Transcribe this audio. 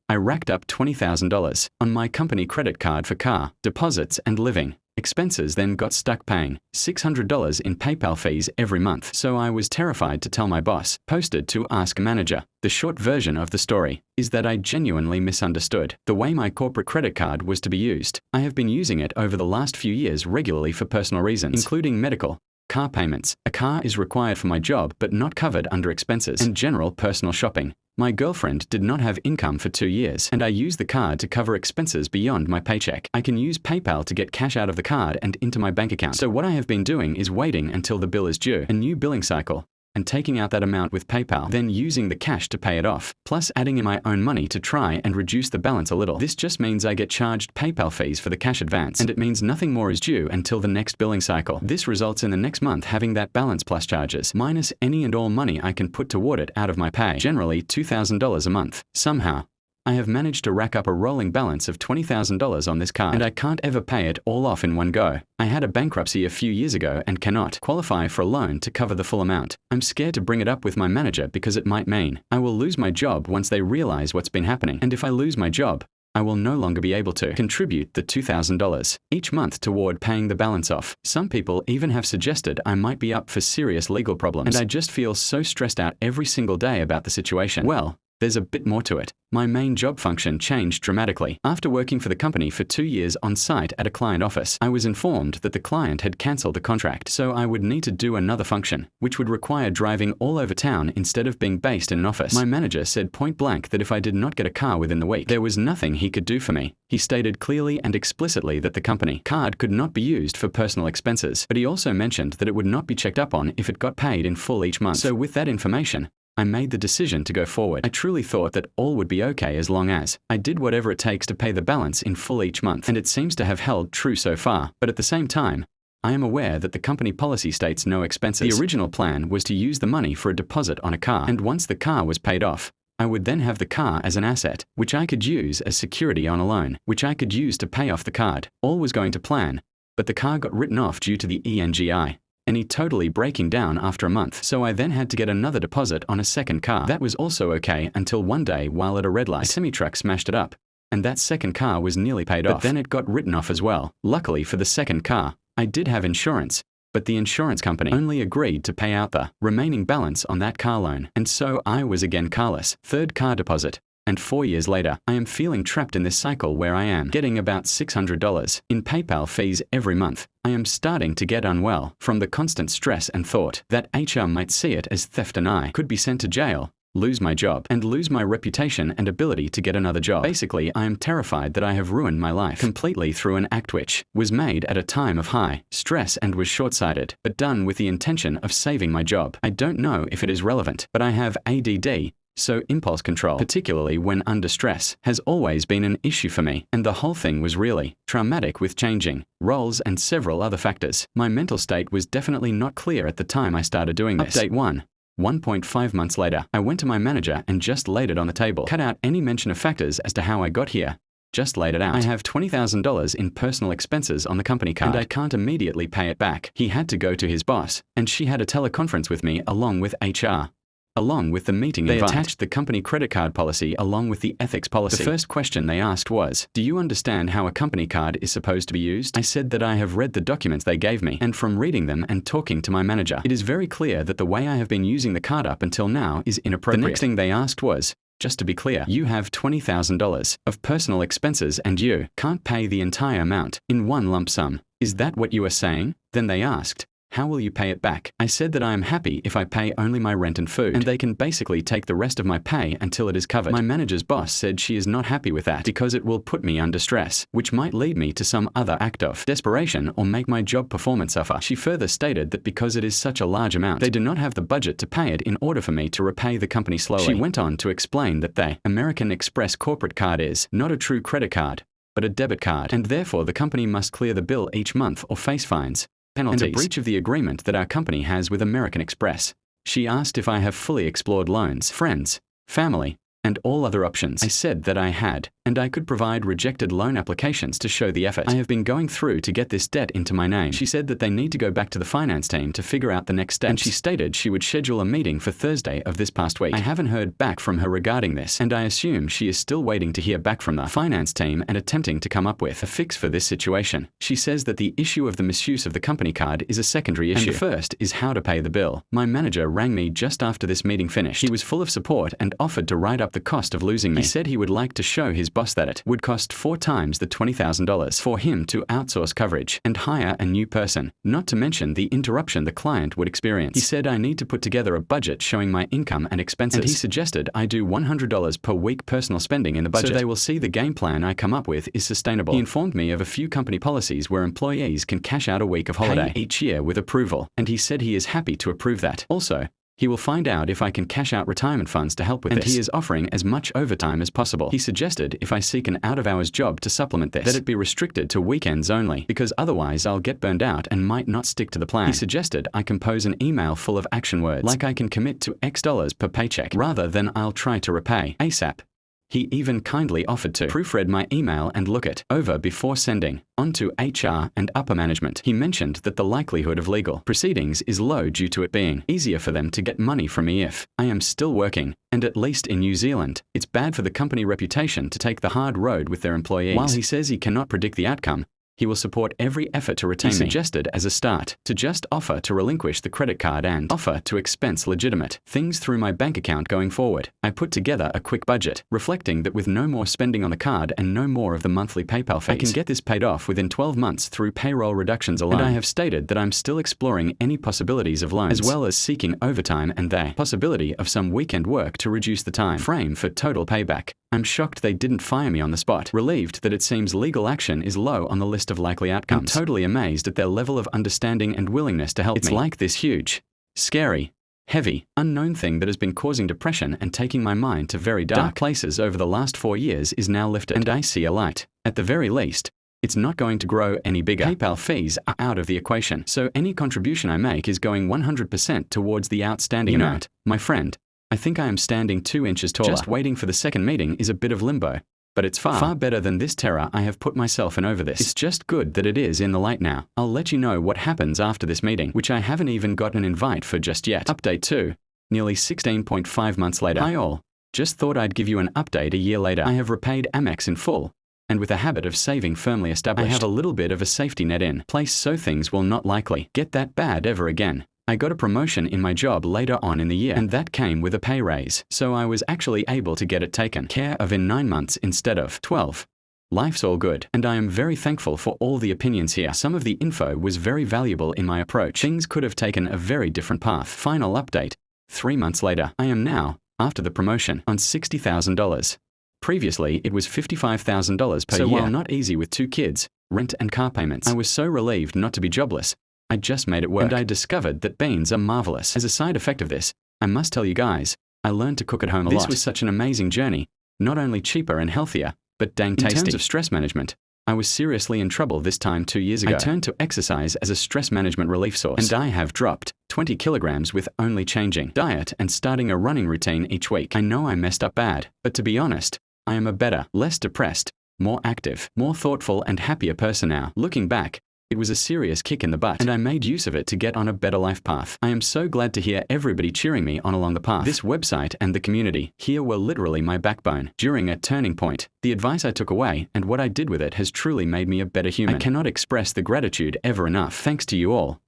I racked up $20,000 on my company credit card for car, deposits and living expenses, then got stuck paying $600 in PayPal fees every month. So I was terrified to tell my boss. Posted to Ask Manager. The short version of the story is that I genuinely misunderstood the way my corporate credit card was to be used. I have been using it over the last few years regularly for personal reasons, including medical, car payments. A car is required for my job but not covered under expenses, and general personal shopping. My girlfriend did not have income for 2 years, and I use the card to cover expenses beyond my paycheck. I can use PayPal to get cash out of the card and into my bank account. So what I have been doing is waiting until the bill is due, a new billing cycle, and taking out that amount with PayPal, then using the cash to pay it off, plus adding in my own money to try and reduce the balance a little. This just means I get charged PayPal fees for the cash advance, and it means nothing more is due until the next billing cycle. This results in the next month having that balance plus charges, minus any and all money I can put toward it out of my pay, generally $2,000 a month. Somehow, I have managed to rack up a rolling balance of $20,000 on this card, and I can't ever pay it all off in one go. I had a bankruptcy a few years ago and cannot qualify for a loan to cover the full amount. I'm scared to bring it up with my manager because it might mean I will lose my job once they realize what's been happening. And if I lose my job, I will no longer be able to contribute the $2,000 each month toward paying the balance off. Some people even have suggested I might be up for serious legal problems, and I just feel so stressed out every single day about the situation. Well, there's a bit more to it. My main job function changed dramatically. After working for the company for 2 years on site at a client office, I was informed that the client had cancelled the contract, so I would need to do another function, which would require driving all over town instead of being based in an office. My manager said point blank that if I did not get a car within the week, there was nothing he could do for me. He stated clearly and explicitly that the company card could not be used for personal expenses, but he also mentioned that it would not be checked up on if it got paid in full each month. So with that information, I made the decision to go forward. I truly thought that all would be okay as long as I did whatever it takes to pay the balance in full each month, and it seems to have held true so far. But at the same time, I am aware that the company policy states no expenses. The original plan was to use the money for a deposit on a car, and once the car was paid off, I would then have the car as an asset, which I could use as security on a loan, which I could use to pay off the card. All was going to plan, but the car got written off due to the ENGI. And he totally breaking down after a month. So I then had to get another deposit on a second car. That was also okay until one day while at a red light, a semi-truck smashed it up, and that second car was nearly paid off. But then it got written off as well. Luckily for the second car, I did have insurance, but the insurance company only agreed to pay out the remaining balance on that car loan. And so I was again carless. Third car deposit. And 4 years later, I am feeling trapped in this cycle where I am getting about $600 in PayPal fees every month. I am starting to get unwell from the constant stress and thought that HR might see it as theft and I could be sent to jail, lose my job, and lose my reputation and ability to get another job. Basically, I am terrified that I have ruined my life completely through an act which was made at a time of high stress and was short-sighted, but done with the intention of saving my job. I don't know if it is relevant, but I have ADD. So impulse control, particularly when under stress, has always been an issue for me, and the whole thing was really traumatic with changing roles and several other factors. My mental state was definitely not clear at the time I started doing this. Update 1. 1.5 months later, I went to my manager and just laid it on the table. Cut out any mention of factors as to how I got here. Just laid it out. I have $20,000 in personal expenses on the company card, and I can't immediately pay it back. He had to go to his boss, and she had a teleconference with me along with HR. Along with the meeting invite, they attached the company credit card policy along with the ethics policy. The first question they asked was, "Do you understand how a company card is supposed to be used?" I said that I have read the documents they gave me, and from reading them and talking to my manager, it is very clear that the way I have been using the card up until now is inappropriate. The next thing they asked was, "Just to be clear, you have $20,000 of personal expenses and you can't pay the entire amount in one lump sum. Is that what you are saying?" Then they asked, "How will you pay it back?" I said that I am happy if I pay only my rent and food, and they can basically take the rest of my pay until it is covered. My manager's boss said she is not happy with that because it will put me under stress, which might lead me to some other act of desperation or make my job performance suffer. She further stated that because it is such a large amount, they do not have the budget to pay it in order for me to repay the company slowly. She went on to explain that the American Express corporate card is not a true credit card, but a debit card, and therefore the company must clear the bill each month or face fines, penalties, and a breach of the agreement that our company has with American Express. She asked if I have fully explored loans, friends, family, and all other options. I said that I had, and I could provide rejected loan applications to show the effort I have been going through to get this debt into my name. She said that they need to go back to the finance team to figure out the next steps, and she stated she would schedule a meeting for Thursday of this past week. I haven't heard back from her regarding this, and I assume she is still waiting to hear back from the finance team and attempting to come up with a fix for this situation. She says that the issue of the misuse of the company card is a secondary issue. And the first is how to pay the bill. My manager rang me just after this meeting finished. He was full of support and offered to write up the cost of losing me. He said he would like to show his boss that it would cost 4 times the $20,000 for him to outsource coverage and hire a new person, not to mention the interruption the client would experience. He said I need to put together a budget showing my income and expenses, and he suggested I do $100 per week personal spending in the budget, so they will see the game plan I come up with is sustainable. He informed me of a few company policies where employees can cash out a week of holiday each year with approval, and he said he is happy to approve that. Also, he will find out if I can cash out retirement funds to help with this, and he is offering as much overtime as possible. He suggested if I seek an out-of-hours job to supplement this, that it be restricted to weekends only, because otherwise I'll get burned out and might not stick to the plan. He suggested I compose an email full of action words, like I can commit to X dollars per paycheck, rather than I'll try to repay ASAP. He even kindly offered to proofread my email and look it over before sending on to HR and upper management. He mentioned that the likelihood of legal proceedings is low due to it being easier for them to get money from me if I am still working, and at least in New Zealand, it's bad for the company reputation to take the hard road with their employees. While he says he cannot predict the outcome, he will support every effort to retain me. He suggested as a start to just offer to relinquish the credit card and offer to expense legitimate things through my bank account going forward. I put together a quick budget, reflecting that with no more spending on the card and no more of the monthly PayPal fees, I can get this paid off within 12 months through payroll reductions alone. And I have stated that I'm still exploring any possibilities of loans, as well as seeking overtime and the possibility of some weekend work to reduce the time frame for total payback. I'm shocked they didn't fire me on the spot, relieved that it seems legal action is low on the list of likely outcomes. I'm totally amazed at their level of understanding and willingness to help me. It's like this huge, scary, heavy, unknown thing that has been causing depression and taking my mind to very dark places over the last 4 years is now lifted, and I see a light. At the very least, it's not going to grow any bigger. PayPal fees are out of the equation, so any contribution I make is going 100% towards the outstanding amount. My friend, I think I am standing 2 inches taller. Just waiting for the second meeting is a bit of limbo, but it's far better than this terror I have put myself in over this. It's just good that it is in the light now. I'll let you know what happens after this meeting, which I haven't even got an invite for just yet. Update 2. Nearly 16.5 months later. Hi all. Just thought I'd give you an update a year later. I have repaid Amex in full, and with a habit of saving firmly established, I have a little bit of a safety net in place so things will not likely get that bad ever again. I got a promotion in my job later on in the year, and that came with a pay raise, so I was actually able to get it taken care of in 9 months instead of 12. Life's all good, and I am very thankful for all the opinions here. Some of the info was very valuable in my approach. Things could have taken a very different path. Final update. 3 months later, I am now, after the promotion, on $60,000. Previously, it was $55,000 per year. So while not easy with 2 kids, rent and car payments, I was so relieved not to be jobless. I just made it work, and I discovered that beans are marvelous. As a side effect of this, I must tell you guys, I learned to cook at home a lot. This was such an amazing journey, not only cheaper and healthier, but dang tasty. In terms of stress management, I was seriously in trouble this time 2 years ago. I turned to exercise as a stress management relief source, and I have dropped 20 kilograms with only changing diet and starting a running routine each week. I know I messed up bad, but to be honest, I am a better, less depressed, more active, more thoughtful and happier person now. Looking back, it was a serious kick in the butt, and I made use of it to get on a better life path. I am so glad to hear everybody cheering me on along the path. This website and the community here were literally my backbone during a turning point. The advice I took away and what I did with it has truly made me a better human. I cannot express the gratitude ever enough. Thanks to you all.